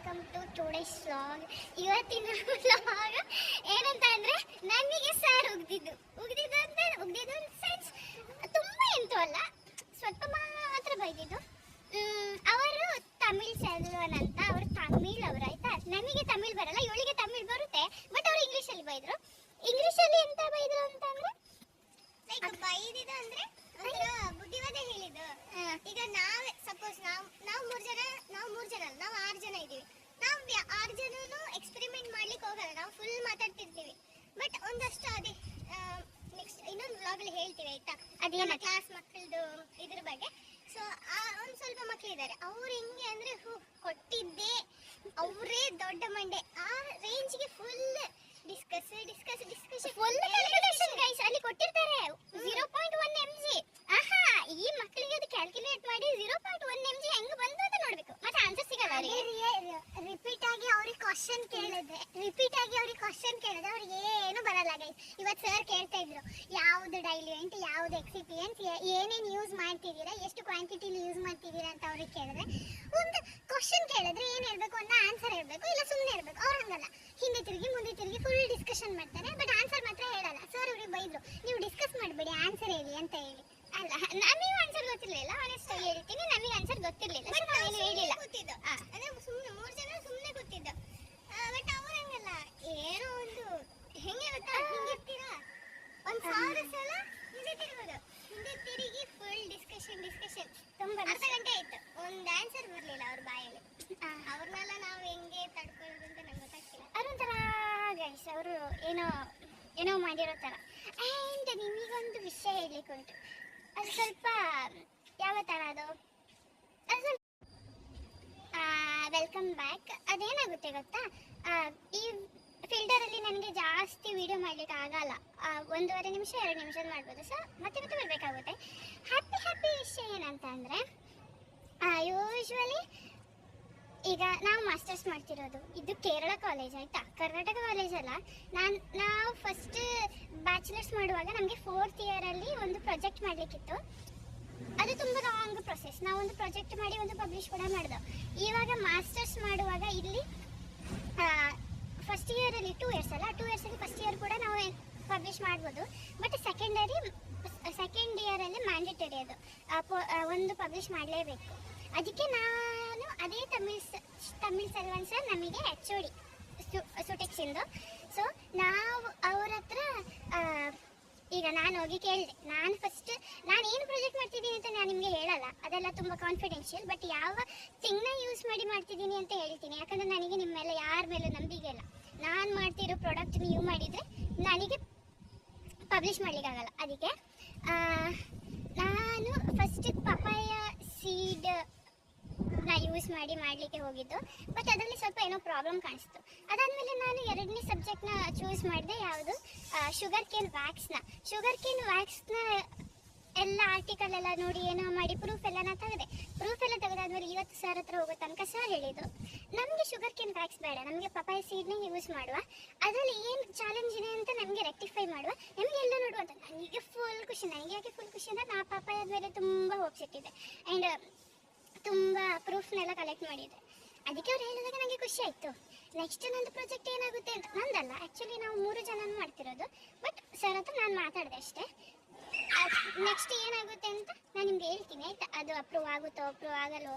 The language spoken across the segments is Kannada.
Welcome to today's vlog. ಇವತ್ತಿನ ವ್ಲಾಗ್ ಏನಂತ ಅಂದರೆ ನನಗೆ ಸರ್ ಉಗ್ದಿದ್ದು ಸೆನ್ಸ್ ತುಂಬ ಎಂತೂ ಅಲ್ಲ, ಸ್ವಲ್ಪ ಮಾತ್ರ ಬೈದಿದ್ದು. ಅವರು ತಮಿಳ್ ಸೆಲ್ವನ್ ಅಂತ, ಅವರು ತಮಿಳ್ ಅವರು ಆಯ್ತಾ. ನಮಗೆ ತಮಿಳ್ ಬರಲ್ಲ, ಇವಳಿಗೆ ತಮಿಳ್ ಬರುತ್ತೆ, ಬಟ್ ಅವರು ಇಂಗ್ಲೀಷಲ್ಲಿ ಬೈದರು. ಇಂಗ್ಲೀಷಲ್ಲಿ ಎಂತ ಬೈದರು ಅಂತಂದರೆ ಬೈದಿದ್ದು ಅಂದರೆ ಬುದ್ಧಿವಾದ ಹೇಳಿದ್ದು. ಈಗ ನಾವೇ ಸಪೋಸ್ ನಾವು ಮೂರು ಜನ ನಾವು 6 ಜನ ಇದ್ದೀವಿ. ನಾವು 6 ಜನನು ಎಕ್ಸ್ಪೆರಿಮೆಂಟ್ ಮಾಡ್ಲಿಕ್ಕೆ ಹೋಗಲ್ಲ, ನಾವು ಫುಲ್ ಮಾತಾಡ್ತಿರ್ತೀವಿ. ಬಟ್ ಒಂದಷ್ಟು ಅದೇ ನೆಕ್ಸ್ಟ್ ಇನ್ನೊಂದು ವ್ಲಾಗಲ್ಲಿ ಹೇಳ್ತೀವಿ ಆಯ್ತಾ, ಅದೇನ ಕ್ಲಾಸ್ ಮಕ್ಕಳದು ಇದ್ರ ಬಗ್ಗೆ. ಸೊ ಒಂದು ಸ್ವಲ್ಪ ಮಕ್ಕಳಿದ್ದಾರೆ, ಅವ್ರು ಹೆಂಗೆ ಅಂದರೆ ಕೊಟ್ಟಿದ್ದೆ ಅವರೇ ದೊಡ್ಡ ಮಂಡೆ, ಆ ರೇಂಜ್ಗೆ full discuss full calculation guys. ಅಲ್ಲಿ ಕೊಟ್ಟಿರ್ತಾರೆ 0.1 mg. ಆಹಾ, ಈ ಮಕ್ಕಳಿಗೆ ಅದು ಕ್ಯಾಲ್ಕುಲೇಟ್ ಮಾಡಿ 0.1 mg ಹೆಂಗ್ ಬಂತು ಅಂತ ನೋಡ್ಬೇಕು, ಮತ್ತೆ ಆನ್ಸರ್ ಸಿಗಲ್ಲ ಅವರಿಗೆ. ರಿಪೀಟ್ ಆಗಿ ಅವ್ರಿಗೆ ಕ್ವಶನ್ ಕೇಳಿದ್ರೆ ಅವ್ರಿಗೆ ಏನು ಬರಲ್ಲ ಗೈಸ್. ಇವತ್ತು ಸರ್ ಕೇಳ್ತಾ ಇದ್ರು, ಯಾವುದು ಡೈಲ್ಯೂಯೆಂಟ್, ಯಾವುದು ಎಕ್ಸಿಪಿಯೆಂಟ್, ಏನೇನು ಯೂಸ್ ಮಾಡ್ತಿದ್ದೀರಾ, ಎಷ್ಟು ಕ್ವಾಂಟಿಟಿಲಿ ಯೂಸ್ ಮಾಡ್ತಿದ್ದೀರಾ ಅಂತ ಅವ್ರಿಗೆ ಕೇಳಿದ್ರೆ, ಒಂದು ಕ್ವಶನ್ ಕೇಳಿದ್ರೆ ಏನು ಹೇಳ್ಬೇಕು ಅಂತ ಆನ್ಸರ್ ಹೇಳ್ಬೇಕು, ಇಲ್ಲ ಸುಮ್ಮನೆ ಇರಬೇಕು. ಅವ್ರು ಹಂಗಲ್ಲ, ಹಿಂದೆ ತಿರುಗಿ ಮುಂದೆ ತಿರುಗಿ ಫುಲ್ ಡಿಸ್ಕಷನ್ ಮಾಡ್ತಾರೆ, ಬಟ್ ಆನ್ಸರ್ ಮಾತ್ರ ಹೇಳಲ್ಲ. ಸರ್ ಅವ್ರಿಗೆ ಬೈದ್ರು, ನೀವು ಡಿಸ್ಕಸ್ ಮಾಡಬೇಡಿ, ಆನ್ಸರ್ ಹೇಳಿ ಅಂತ ಹೇಳಿ. ಅಲ್ಲ, ನಮಗೆ ಆನ್ಸರ್ ಗೊತ್ತಿರಲಿಲ್ಲ, ಆನೆಸ್ಟ್ ಆಗಿ ಹೇಳ್ತೀನಿ, ನಮಗೆ ಆನ್ಸರ್ ಗೊತ್ತಿರಲಿಲ್ಲ, ಬಟ್ ನಾವೇನು ಹೇಳಿಲ್ಲ. ಅಂದ್ರೆ ಸುಮ್ಮನೆ 3 ಜನ ಸುಮ್ಮನೆ ಕೂತಿದ್ದು. ಬಟ್ ಅವ್ರು ಹಂಗಲ್ಲ, ಏನೋ ಒಂದು ಹೆಂಗೆ ಗೊತ್ತಾ, ಹಿಂಗಿರ್ತೀರಾ ಒಂದು 1000 ಸಲ ಹಿಂದೆ ತಿರುಗೋದು, ಹಿಂದೆ ತಿರುಗಿ ಫುಲ್ ಡಿಸ್ಕಷನ್ ತುಂಬ ಅರ್ಧ ಗಂಟೆ ಆಯ್ತು, ಒಂದು ಆನ್ಸರ್ ಬರಲಿಲ್ಲ ಅವ್ರ ಬಾಯಲ್ಲಿ. ಅವ್ರನ್ನೆಲ್ಲ ನಾವು ಹೆಂಗೆ ತಡ್ಕೊಳ್ಳೋದು ಅಂತ ನಂಗೆ ಗೊತ್ತಾಗ್ತಿಲ್ಲ. ಅದೊಂಥರ ಗೈಸ್, ಅವರು ಏನೋ ಮಾಡಿರೋ ಥರ. ಆ್ಯಂಡ್ ನಿಮಗೊಂದು ವಿಷಯ ಹೇಳಲಿಕ್ಕೆ ಉಂಟು, ಅದು ಸ್ವಲ್ಪ ಯಾವ ಥರ ಅದು ವೆಲ್ಕಮ್ ಬ್ಯಾಕ್. ಅದೇನಾಗುತ್ತೆ ಗೊತ್ತಾ, ಈ ಫಿಲ್ಟರಲ್ಲಿ ನನಗೆ ಜಾಸ್ತಿ ವಿಡಿಯೋ ಮಾಡಲಿಕ್ಕೆ ಆಗಲ್ಲ, 1.5 ನಿಮಿಷ 2 ನಿಮಿಷದ ಮಾಡ್ಬೋದು. ಸೊ ಮತ್ತೆ ಬರಬೇಕಾಗುತ್ತೆ. ಹ್ಯಾಪಿ ವಿಷಯ ಏನಂತ ಅಂದರೆ, ಯೂಶ್ವಲಿ ಈಗ ನಾವು ಮಾಸ್ಟರ್ಸ್ ಮಾಡ್ತಿರೋದು ಇದು ಕೇರಳ ಕಾಲೇಜ್ ಆಯಿತಾ, ಕರ್ನಾಟಕ ಕಾಲೇಜ್ ಅಲ್ಲ. ನಾವು ಫಸ್ಟ್ ಬ್ಯಾಚುಲರ್ಸ್ ಮಾಡುವಾಗ ನಮಗೆ 4th ಇಯರಲ್ಲಿ ಒಂದು ಪ್ರಾಜೆಕ್ಟ್ ಮಾಡಲಿಕ್ಕಿತ್ತು. ಅದು ತುಂಬ ಲಾಂಗ್ ಪ್ರೊಸೆಸ್. ನಾವೊಂದು ಪ್ರಾಜೆಕ್ಟ್ ಮಾಡಿ ಒಂದು ಪಬ್ಲಿಷ್ ಕೂಡ ಮಾಡಿದೆವು. ಇವಾಗ ಮಾಸ್ಟರ್ಸ್ ಮಾಡುವಾಗ ಇಲ್ಲಿ ಫಸ್ಟ್ ಇಯರಲ್ಲಿ 2 ಇಯರ್ಸ್ ಅಲ್ಲ, 2 ಇಯರ್ಸಲ್ಲಿ ಫಸ್ಟ್ ಇಯರ್ ಕೂಡ ನಾವು ಪಬ್ಲಿಷ್ ಮಾಡ್ಬೋದು. ಬಟ್ ಸೆಕೆಂಡ್ ಇಯರಲ್ಲಿ ಮ್ಯಾಂಡೇಟರಿ ಅದು ಒಂದು ಪಬ್ಲಿಷ್ ಮಾಡಲೇಬೇಕು. ಅದಕ್ಕೆ ನಾನು ಅದೇ ತಮಿಳ್ ಸೆಲ್ವನ್ ಸರ್ ನಮಗೆ HOD ಸುಟೆಕ್ಸಿಂದು. ಸೊ ನಾವು ಅವ್ರ ಹತ್ರ ಈಗ ನಾನು ಹೋಗಿ ಕೇಳಿದೆ, ನಾನು ಏನು ಪ್ರಾಜೆಕ್ಟ್ ಮಾಡ್ತಿದ್ದೀನಿ ಅಂತ ನಾನು ನಿಮಗೆ ಹೇಳಲ್ಲ, ಅದೆಲ್ಲ ತುಂಬ ಕಾನ್ಫಿಡೆನ್ಷಿಯಲ್. ಬಟ್ ಯಾವ ಥಿಂಗ್ನ ಯೂಸ್ ಮಾಡ್ತಿದ್ದೀನಿ ಅಂತ ಹೇಳ್ತೀನಿ, ಯಾಕಂದರೆ ನನಗೆ ನಿಮ್ಮ ಮೇಲೆ ಯಾರ ಮೇಲೂ ನಂಬಿಕೆ ಇಲ್ಲ. ನಾನು ಮಾಡ್ತಿರೋ ಪ್ರಾಡಕ್ಟ್ ನೀವು ಮಾಡಿದರೆ ನನಗೆ ಪಬ್ಲಿಷ್ ಮಾಡಲಿಕ್ಕಾಗಲ್ಲ. ಅದಕ್ಕೆ ನಾನು ಫಸ್ಟ್ ಪಪಾಯ ಸೀಡ್ ಯೂಸ್ ಮಾಡಲಿಕ್ಕೆ ಹೋಗಿದ್ದು, ಬಟ್ ಅದರಲ್ಲಿ ಸ್ವಲ್ಪ ಏನೋ ಪ್ರಾಬ್ಲಮ್ ಕಾಣಿಸ್ತು. ಅದಾದಮೇಲೆ ನಾನು 2ನೇ ಸಬ್ಜೆಕ್ಟ್ನ ಚೂಸ್ ಮಾಡಿದೆ, ಯಾವುದು ಶುಗರ್ ಕೇನ್ ವ್ಯಾಕ್ಸ್ನ ಎಲ್ಲ ಆರ್ಟಿಕಲ್ ಎಲ್ಲ ನೋಡಿ ಏನೋ ಮಾಡಿ ಪ್ರೂಫ್ ಎಲ್ಲ ತೆಗೆದಾದ್ಮೇಲೆ ಇವತ್ತು ಸರ್ ಹತ್ರ ಹೋಗೋ ತನಕ ಸರ್ ಹೇಳಿದ್ದು, ನಮಗೆ ಶುಗರ್ ಕೇನ್ ವ್ಯಾಕ್ಸ್ ಬೇಡ, ನಮಗೆ ಪಪಾಯ ಸೀಡ್ನೇ ಯೂಸ್ ಮಾಡುವ, ಅದರಲ್ಲಿ ಏನು ಚಾಲೆಂಜ್ ಇದೆ ಅಂತ ನಮಗೆ ರೆಕ್ಟಿಫೈ ಮಾಡುವ, ನಮಗೆ ಎಲ್ಲ ನೋಡುವ ಅಂತ. ನನಗೆ ಫುಲ್ ಖುಷಿ ಅಂದರೆ ನಾ ಪಪಾಯದ ಮೇಲೆ ತುಂಬ ಹೋಪ್ಸ್ ಇಟ್ಟಿದ್ದೆ, ಆ್ಯಂಡ್ ತುಂಬ ಪ್ರೂಫ್ನೆಲ್ಲ ಕಲೆಕ್ಟ್ ಮಾಡಿದ್ದೆ. ಅದಕ್ಕೆ ಅವ್ರು ಹೇಳಿದಾಗ ನನಗೆ ಖುಷಿ ಆಯಿತು. ನೆಕ್ಸ್ಟ್ ನಂದು ಪ್ರಾಜೆಕ್ಟ್ ಏನಾಗುತ್ತೆ ಅಂತ, ನಂದಲ್ಲ ಆ್ಯಕ್ಚುಲಿ ನಾವು 3 ಜನ ಮಾಡ್ತಿರೋದು, ಬಟ್ ಸರ್ ಹತ್ರ ನಾನು ಮಾತಾಡಿದೆ ಅಷ್ಟೇ. ನೆಕ್ಸ್ಟ್ ಏನಾಗುತ್ತೆ ಅಂತ ನಾನು ನಿಮ್ಗೆ ಹೇಳ್ತೀನಿ ಆಯಿತಾ, ಅದು ಅಪ್ರೂವ್ ಆಗುತ್ತೋ ಅಪ್ರೂವ್ ಆಗಲ್ಲೋ.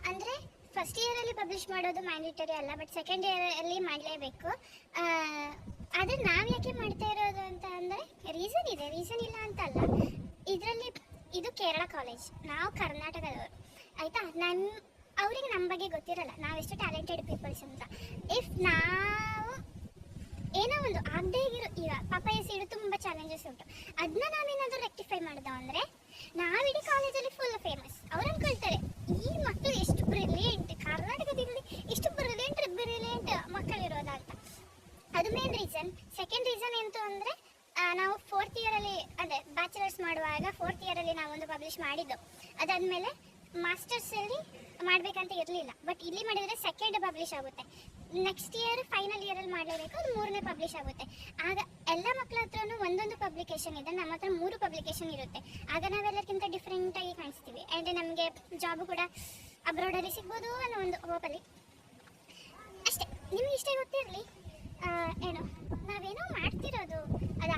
ಅಂದರೆ ಫಸ್ಟ್ ಇಯರಲ್ಲಿ ಪಬ್ಲಿಷ್ ಮಾಡೋದು ಮ್ಯಾಂಡೇಟರಿ ಅಲ್ಲ, ಬಟ್ ಸೆಕೆಂಡ್ ಇಯರಲ್ಲಿ ಮಾಡಲೇಬೇಕು. ಆದರೆ ನಾವು ಯಾಕೆ ಮಾಡ್ತಾ ಇರೋದು ಅಂತ ಅಂದರೆ ರೀಸನ್ ಇಲ್ಲ ಅಂತಲ್ಲ. ಇದು ಕೇರಳ ಕಾಲೇಜ್, ನಾವು ಕರ್ನಾಟಕದವರು ಆಯಿತಾ. ಅವ್ರಿಗೆ ನಮ್ಮ ಬಗ್ಗೆ ಗೊತ್ತಿರಲ್ಲ, ನಾವೆಷ್ಟು ಟ್ಯಾಲೆಂಟೆಡ್ ಪೀಪಲ್ಸ್ ಅಂತ. ಇಫ್ ನಾವು ಏನೋ ಒಂದು ಆಗದೆ ಇರೋ, ಈಗ ಪಪಾಯ ಸೀಡು ತುಂಬ ಚಾಲೆಂಜಸ್ ಉಂಟು, ಅದನ್ನ ನಾವೇನಾದರೂ ರೆಕ್ಟಿಫೈ ಮಾಡಿದೋ ಅಂದರೆ ನಾವಿಡೀ ಕಾಲೇಜಲ್ಲಿ ಫುಲ್ ಫೇಮಸ್. ಅವ್ರು ಅಂದ್ಕೊಳ್ತಾರೆ, ಈ ಮಕ್ಕಳು ಎಷ್ಟು ಬ್ರಿಲಿಯಂಟ್, ಕರ್ನಾಟಕದಲ್ಲಿ ಎಷ್ಟು ಬ್ರಿಲಿಯಂಟ್ ಮಕ್ಕಳಿರೋದಂತ. ಅದು ಮೇನ್ ರೀಸನ್. ಸೆಕೆಂಡ್ ರೀಸನ್ ಎಂತು ಅಂದರೆ, ನಾವು 4th ಇಯರಲ್ಲಿ ಅಂದರೆ ಬ್ಯಾಚುಲರ್ಸ್ ಮಾಡುವಾಗ 4th ಇಯರಲ್ಲಿ ನಾವೊಂದು ಪಬ್ಲಿಷ್ ಮಾಡಿದ್ದು. ಅದಾದಮೇಲೆ ಮಾಸ್ಟರ್ಸಲ್ಲಿ ಮಾಡಬೇಕಂತ ಇರಲಿಲ್ಲ, ಬಟ್ ಇಲ್ಲಿ ಮಾಡಿದರೆ ಸೆಕೆಂಡ್ ಪಬ್ಲಿಷ್ ಆಗುತ್ತೆ. ನೆಕ್ಸ್ಟ್ ಇಯರ್ ಫೈನಲ್ ಇಯರಲ್ಲಿ ಮಾಡಲೇಬೇಕು, ಅದು 3ನೇ ಪಬ್ಲಿಷ್ ಆಗುತ್ತೆ. ಆಗ ಎಲ್ಲ ಮಕ್ಕಳ ಹತ್ರನೂ ಒಂದೊಂದು ಪಬ್ಲಿಕೇಶನ್ ಇದೆ, ನಮ್ಮ ಹತ್ರ 3 ಪಬ್ಲಿಕೇಶನ್ ಇರುತ್ತೆ. ಆಗ ನಾವೆಲ್ಲಕ್ಕಿಂತ ಡಿಫ್ರೆಂಟಾಗಿ ಕಾಣಿಸ್ತೀವಿ, ಆ್ಯಂಡ್ ನಮಗೆ ಜಾಬ್ ಕೂಡ ಅಬ್ರಾಡಲ್ಲಿ ಸಿಗ್ಬೋದು ಅನ್ನೋ ಒಂದು ಹೋಪಲ್ಲಿ ಅಷ್ಟೇ. ನಿಮ್ಗೆ ಇಷ್ಟೇ ಗೊತ್ತಿರಲಿ, ಏನು ನಾವೇನೋ ಮಾಡ್ತಿರೋದು ಅದು